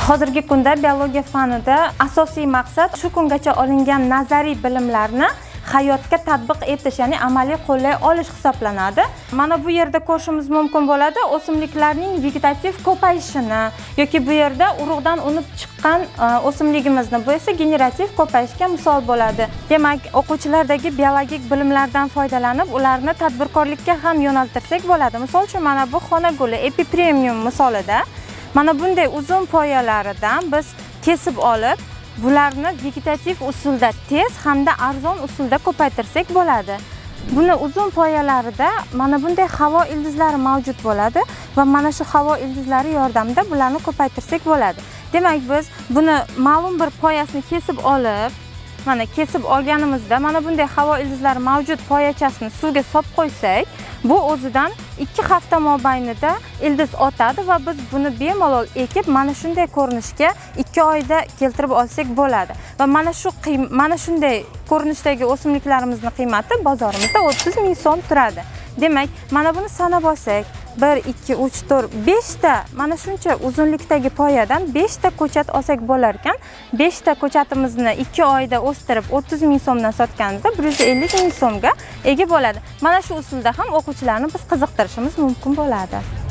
Hozirgi kunda biologiya fanida asosiy maqsad shu kungacha olingan nazariy bilimlarni hayotga tatbiq etish, ya'ni amaliy qo'llay olish hisoblanadi. Mana bu yerda ko'rishimiz mumkin bo'ladi o'simliklarning vegetativ ko'payishini yoki bu yerda urug'dan unib chiqqan o'simligimizni, bu esa generativ ko'payishga misol bo'ladi. Demak, o'quvchilardagi biologik bilimlardan foydalanib, ularni tadbirkorlikka ham yo'naltirsak bo'ladi. Misol uchun mana bu xona guli epipremium misolida mana bunday uzun poyalaridan biz kesib olib, bularni vegetativ usulda tez hamda arzon usulda ko'paytirsak bo'ladi. Buni uzun poyalarida mana bunday havo ildizlari mavjud bo'ladi va mana shu havo ildizlari yordamida bularni ko'paytirsak bo'ladi. Demak, biz buni ma'lum bir poyasini kesib olib, mana kesib olganimizda mana bunday havo ildizlari mavjud poyachasini suvga solib qo'ysak, bu o'zidan 2 hafta mobaynida ildiz otadi va biz buni bemalol ekib mana shunday ko'rinishga 2 oyda keltirib olsak bo'ladi. Va mana shunday ko'rinishdagi o'simliklarimizni qiymati bozorimizda 30 ming so'm turadi. Demak, mana buni sanab olsak, 1 2 3 4 5 ta mana shuncha uzunlikdagi poyadan 5 ta ko'chat olsak bo'lar ekan. 5 ta ko'chatimizni 2 oyda o'stirib 30 ming so'mdan sotganimizda 150 ming so'mga ega bo'ladi. Mana shu usulda ham o'quvchilarni biz qiziqtirishimiz mumkin bo'ladi.